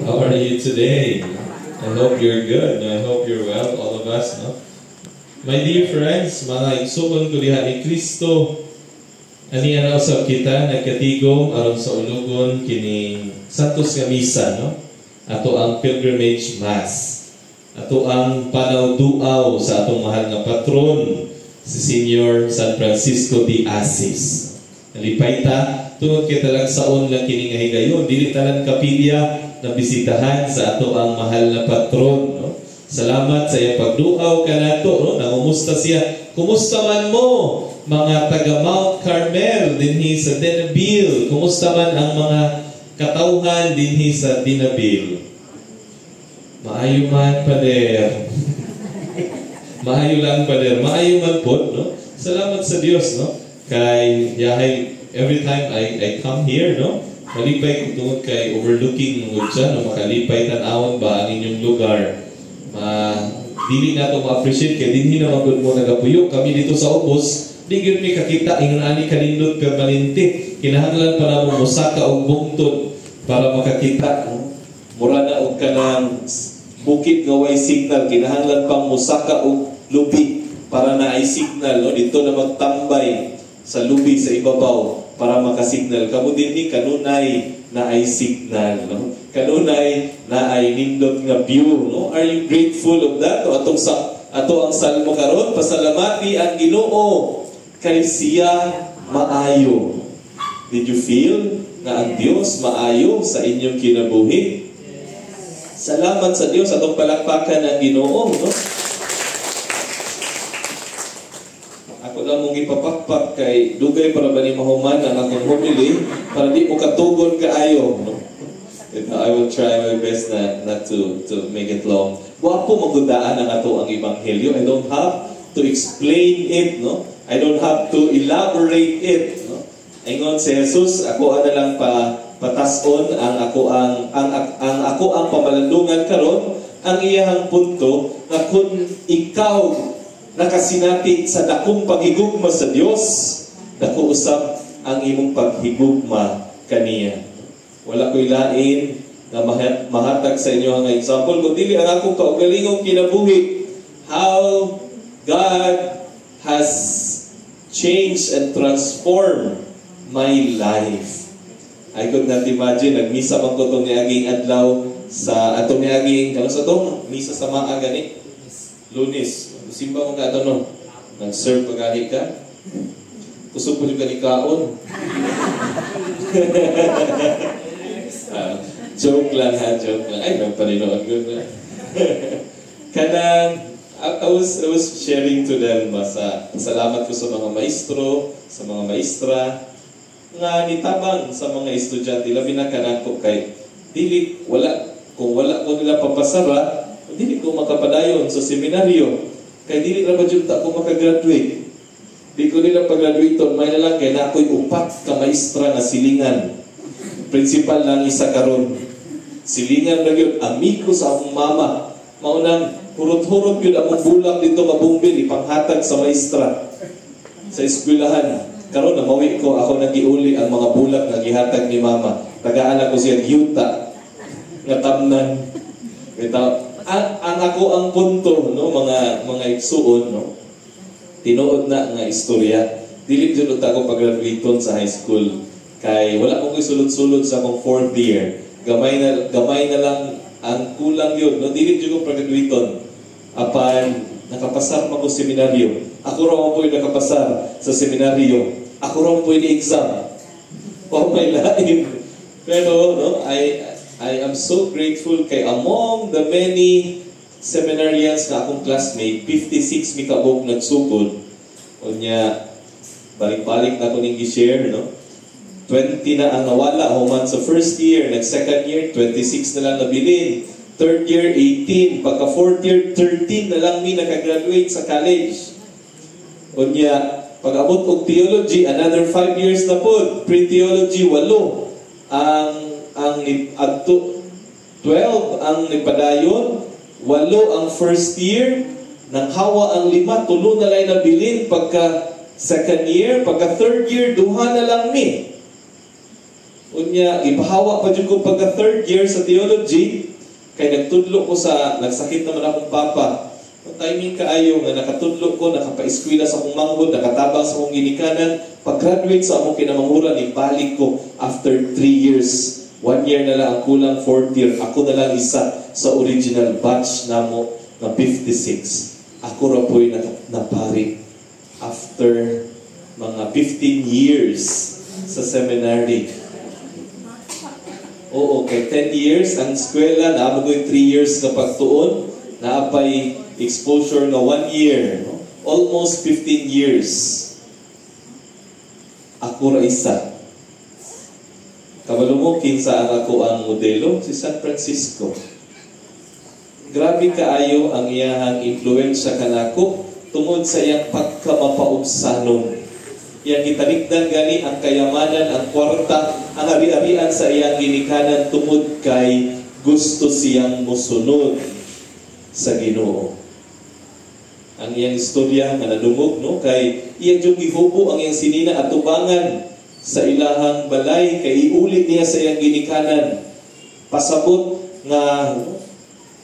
How are you today? I hope you're good. I hope you're well, all of us, no? My dear friends, mga igsuon ko diha ni Kristo, ani ana usab kita nagkatigom aron sa ulugon kini Santos nga misa, no? Ato ang pilgrimage mass. Ato ang panaw-duaw sa atong mahal nga patron, si Senior San Francisco de Assis. Nalipay ta, tungod kita lang saon lang kini nga higayon, dili tanan kapilya na bisitahan sa ato ang mahal na patron, no? Salamat sa iyang pagduaw kanato, no? Nangumusta siya. Kumusta man mo mga taga Mount Carmel dinhi sa Dinabil? Kumusta man ang mga katawhan dinhi sa Dinabil? Maayo man, Pader. Maayo lang, Pader. Maayo man po, no? Salamat sa Dios, no? Kay yahay every time I come here, no? Malipay kung tungod kay overlooking mo dyan, no? Makalipay tanawon ba ang inyong lugar? Dili na ito ma-appreciate kaya dinhi na magod mo nagapuyok kami dito sa Ubos. Di gyud mi kakita ingon ani kanindot ka balinti. Kinahanglan pa namo mosaka og bungtod para makakita. Mura na og kanang bukid nga way signal, kinahanglan pang mosaka og lubi para na ay signal, no? Dito na magtambay sa lubi sa ibabaw para makasignal. Kamo dinhi kanunay na ay signal, no? Kanunay na ay nindot nga view, no? Are you grateful of that? O ato ang salmo karon, pasalamati ang Ginoo kay siya maayo. Did you feel na ang Dios maayo sa inyong kinabuhi? Salamat sa Dios, atong palakpakan ang Ginoo, no? Ako lang mong ipapakpak kay dugay para ba ni mahuman ang akong homily para di mo katugon kaayo, no? I will try my best not to make it long. Wapo magudaan ang ato ang ebanghelyo. I don't have to explain it, no? I don't have to elaborate it, no? Ingon si Jesus, ako ana lang patason ang ako ang pamalandungan karon, ang iyahang punto na kung ikaw nakasinati sa dakong paghigugma sa Dios, dako usab ang imong paghigugma kaniya. Wala ko'y lain na mahatag sa inyo ang example. Kung dili ang akong kaugalingong kinabuhi, how God has changed and transformed my life. I could not imagine, nagmisa man ko itong niaging adlaw sa atong niaging, kano sa itong misa sa mga gani? Lunes. Simba mo ka ito, no? Nag-serve pag-ahi ka? Kusog po yung kanikaon. Joke lang ha, joke lang. Ay, nagpaninood ko na. Kanang, I was sharing to them, salamat ko sa mga maestro, sa mga maestra, nga nitabang sa mga estudyante, labi na kanako kay, kung wala ko nila papasara, dili ko makapadayon sa seminaryo, kay dili na ba dyan ako makagraduate. Di ko nila pag-graduate, may na lang kay na ako'y upat ka maestra na silingan. Principal lang isa karon. Silingan na yun, amigo sa akong mama. Maunang hurot-hurot yun among bulang dito mabumbil, ipanghatag sa maestra. Sa eskwelahan. Karon na mawi ko, ako nagiuli ang mga bulak na gihatag ni mama. Tagaan ako siya, yuta. Ngatamnan. Ang ako ang punto, no, mga igsuon, no, tinuod na nga istorya. Dili dyan ako pag-graduaton sa high school. Kay wala ko sulod-sulod sa akong 4th year. Gamay na lang ang kulang yun. No? Dili dyan ko pag-graduaton. Apan, nakapasar mo ko seminaryo. Ako raw po yung nakapasar sa seminaryo. Ako raw po yung exam. Oh my lain. Pero, no, I am so grateful kay among the many seminarians na akong classmate, 56 mi kabog nagsugod. O niya, balik-balik na ko ning i-share, no? 20 na ang nawala, human sa first year, nag-second year, 26 na lang nabilin. Third year, 18. Pagka fourth year, 13 na lang mi nakagraduate sa college. O niya, pag-abot og theology, another 5 years na po. Pre-theology, 8. Ang 12 ang nipadayon, 8 ang first year, nang hawa ang 5, 3 na lang nabilin. Pagka second year, pagka third year, 2 na lang mi. Unya, ipahawa pa dyan ko pagka third year sa theology, kay nagtudlo ko nagsakit naman akong papa. Ang timing kaayo nga nakatudlo ko, nakapa-eskwela sa akong manghod, nakatabang sa akong ginikanan, pag-graduate sa akong kinamanghuran, ibalik ko after 3 years. 1 year na lang ang kulang, 4th year. Ako na lang isa sa original batch namo na 56. Ako ra po'y napari after mga 15 years sa seminary. Oo, kay 10 years ang eskwela, naabagoy 3 years na pagtuon, naapay exposure nga 1 year. No? Almost 15 years. Ako ra isa. Kabalo mo, kinsa ang ako ang modelo? Si San Francisco. Grabe kaayo ang iyahang influensya kanako tungod sa iyang pagkamapaubsanon. Iyang gitalikdan gani ang kayamanan, ang kwarta, ang ari-arian sa iyang ginikanan tungod kay gusto siyang musunod sa Ginoo. Ang iyang istorya nga nadungog, no? Kay iyang yung gihubo ang iyang sinina at tubangan sa ilahang balay, kay iulit niya sa iyang ginikanan. Pasabot nga,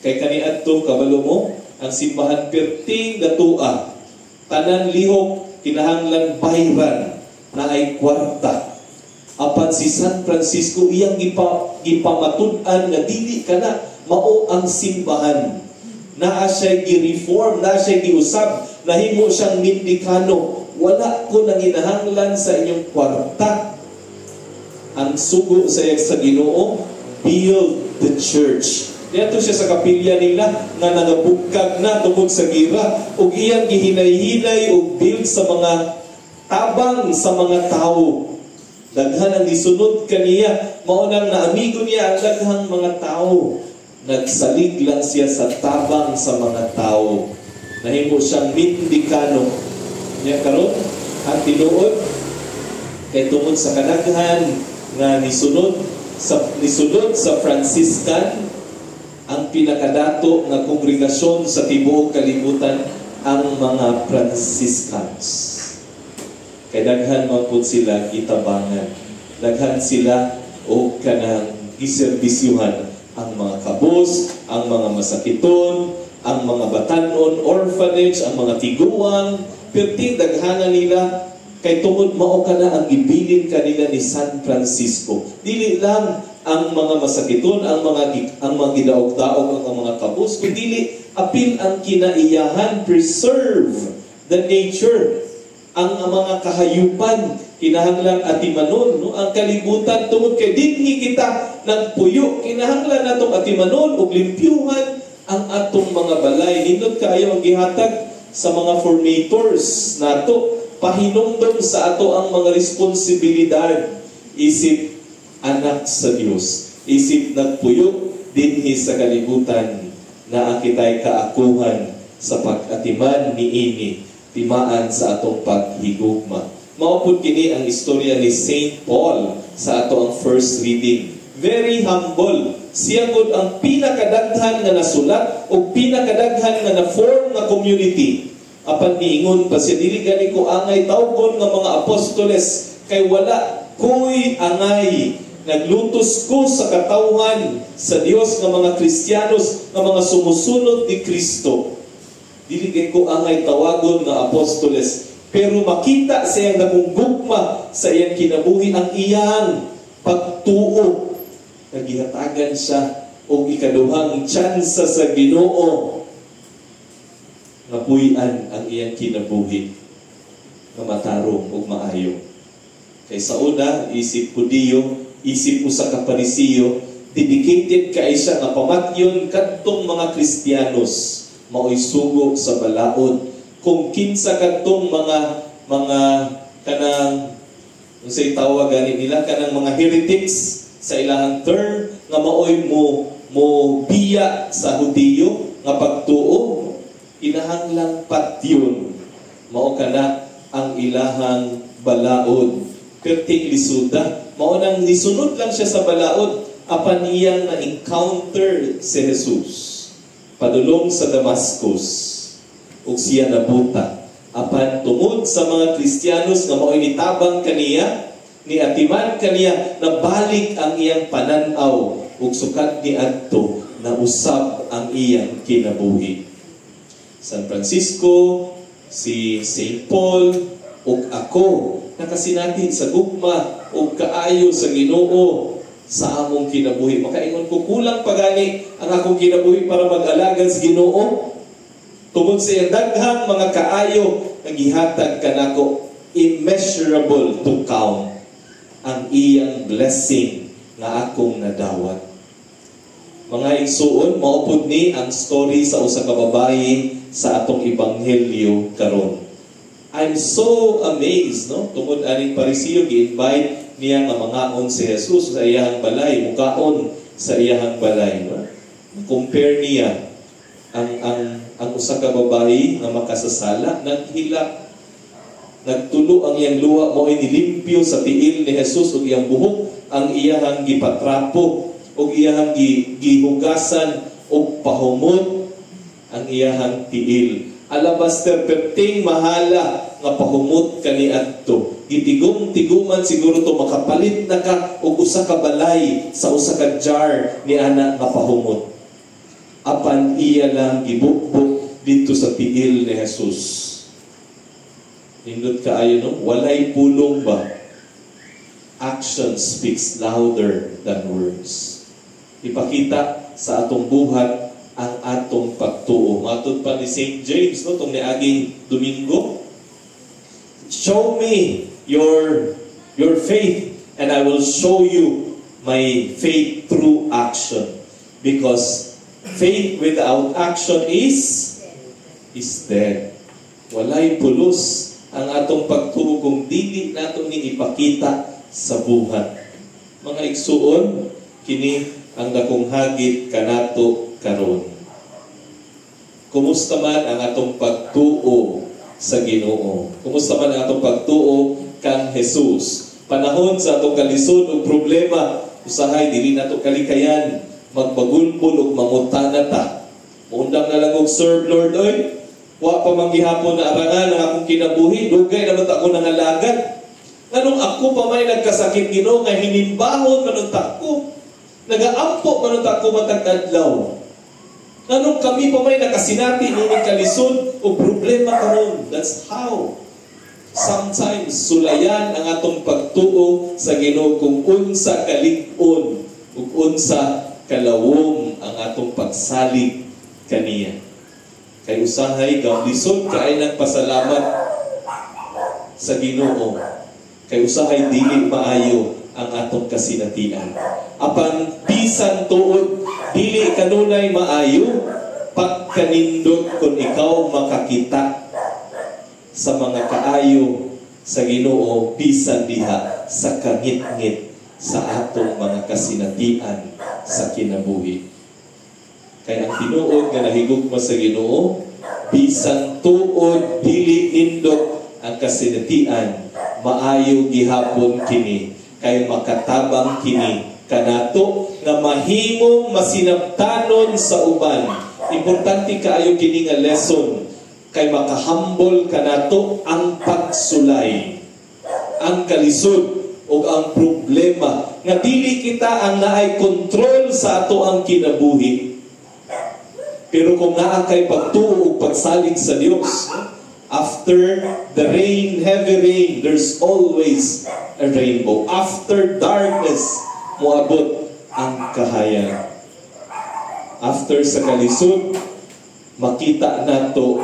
kay kaniadto kabalo mo, ang simbahan perting datua, tanan lihok, kinahanglan bayran, na ay kwarta. Apan si San Francisco, iyang gipamatud-an nga dili ka na, mao ang simbahan. Naa siya'y gi-reform, naa siya'y giusab, nahimo siyang mendikano. Wala ko nang inahanglan sa inyong kwarta. Ang sugo sa Ginoo, build the church. Dito siya sa kapilya nila nga nagabugkag na tungod sa gira ug iyang gihinay-hinay ug build sa mga tabang sa mga tao. Daghan ang gisunod kaniya, mao nang naamigo niya ang daghang mga tao. Nagsalig lang siya sa tabang sa mga tao. Nahimo siyang mendikano. Niya karon ang tinuod kay tungod sa kadaghan nga nisunod sa Franciscan, ang pinakadato nga kongregasyon sa tibuok kalibutan ang mga Franciscans. Kay daghan man pud sila gitabangan, daghan sila o kanang giserbisyuhan ang mga kabus, ang mga masakiton, ang mga batanon, orphanage, ang mga tiguang, perting daghanan nila kay tungod mao kana ang gibilin kanila ni San Francisco. Dili lang ang mga masakiton, ang mga gidaog-daog, ang mga kabus, kundi apil ang kinaiyahan, preserve the nature, ang mga kahayupan, kinahanglan atimanon, no? Ang kalibutan tungod kay dinhi kita nagpuyo, kinahanglan natong atimanon ug limpyuhan ang atong mga balay. Nindot kaayo ang gihatag sa mga formators nato, pahinumdom sa ato ang mga responsibilidad, isip anak sa Dios, isip nagpuyo dinhi sa kalibutan na ang kitay kaakuhan sa pag-atiman niini, timaan sa atong paghigugma. Maupod kini ang istorya ni Saint Paul sa ato ang first reading. Very humble. Siya gud ang pinakadaghan nga nasulat o pinakadaghan nga na-form nga community. Apan niingon pa siya, dili gani ko angay tawgon nga mga apostoles, kay wala ko'y angay. Naglutos ko sa katawhan sa Dios nga mga Kristiyanos, nga mga sumusunod ni Kristo. Dili gani ko angay tawagon nga apostoles, pero makita sa iyang nakunggugma sa iyang kinabuhi ang iyang pagtuo. Nagihatagan siya o ikaduhang tsansa sa Ginoo nga puy-an ang iyang kinabuhi nga matarong o maayo. Kay sa una, isip Hudiyo, isip usa ka Parisiyo, dedicated kay siya nga pamatyon kadtong mga Kristiyanos, mao'y sugo sa balaod. Kung kinsa kadtong mga kanang unsay tawag gani nila, kanang mga heretics sa ilahang term, nga maoy mo biya sa Hudiyo nga pagtuo, ilahang patyon, mao kana ang ilahang balaod. Perting lisuda, mao nang nisunod lang siya sa balaod, apan iyang na-encounter si Jesus padulong sa Damascus, ug siya nabuta. Apan tungod sa mga Kristiyanos nga mao'y nitabang kaniya, ni atiman kaniya na balik ang iyang pananaw ug sukad ni adto na usab ang iyang kinabuhi. San Francisco, si St. Paul, ug ako nakasinati sa gugma ug kaayo sa Ginoo sa among kinabuhi. Makaingon ko kulang pagani ang akong kinabuhi para mag-alagad sa Ginoo. Tungod sa iyang daghang mga kaayo nga gihatag kanako, immeasurable to count ang iyang blessing nga akong nadawat. Mga igsuon, maupod ni ang story sa usa ka babayi sa atong ebanghelyo karon. I'm so amazed, no? Tungod aning Parisiyo, gi-invite niya nga mangaon si Jesus sa iyang balay, mukaon sa iyang balay, no? Compare niya ang usa ka babayi nga makasasala, naghila, nagtulo ang iyang luha mo inilimpyo sa tiil ni Jesus ug iyang buhok, ang iyang gipatrapo ug iyang gihugasan ug pahumot ang iyang tiil. Alabaster perting mahala nga pahumot kaniadto. Gitigom-tiguman siguro to makapalit na ka og usa ka balay sa usa ka jar ni ana nga pahumot. Apan iya lang gibukbok dito sa tiil ni Jesus. Nindot kaayo, no? Walay pulong ba? Action speaks louder than words. Ipakita sa atong buhat ang atong pagtuo. Matod pa ni St. James, no? Itong niaging Domingo. Show me your faith and I will show you my faith through action. Because faith without action is dead. Walay pulos ang atong pagtuo kung dili nato ni ipakita sa buhat. Mga igsuon, kini ang dakong hagit kanato karon. Kumusta man ang atong pagtuo sa Ginoo? Kumusta man ang atong pagtuo kang Jesus? Panahon sa atong kalisod ug problema, usahay dili nato kalikayan magbagulpol ug mangutana ta. Muundang na lang og serve Lord oy. Wa pa man gihapon na arangan ang akong kinabuhi, dugay naman ako nangalagad. Nganong ako pa may nagkasakit Ginoo nga hinimbahon manunta ko. Nagaampo manunta ko matag adlaw. Nganong kami pa may nakasinati ining kalisod o problema karon. That's how sometimes sulayan ang atong pagtuo sa Ginoo kung unsa kalig-on ug unsa kalawom ang atong pagsalig kaniya. Kay usahay lisod kay nagpasalamat sa Ginoo. Kay usahay dili maayo ang atong kasinatian. Apan bisan tuod dili kanunay maayo pagkanindot kung ikaw makakita sa mga kaayo sa Ginoo bisan diha sa kangit-ngit sa atong mga kasinatian sa kinabuhi. Kaya ang tinuod nga nahigugma sa Ginoo, bisan tuod dili nindot ang kasinatian, maayo gihapon kini, kay makatabang kini kanato nga mahimong masinabtanon sa uban. Importante kaayo kini nga lesson, kay makahambol kanato ang pagsulay, ang kalisod o ang problema nga dili kita ang naay kontrol sa ato ang kinabuhi. Pero kung naa kay pagtuo ug pagsalig sa Dios, after the rain, heavy rain, there's always a rainbow. After darkness, moabot ang kahayan. After sa kalisod, makita nato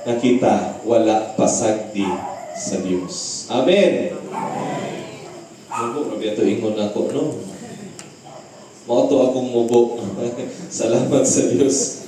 na kita wala pasagdi sa Dios. Amen. Mubo, rabi ato ingon ako, no? Mauto akong mubo. Salamat sa Dios.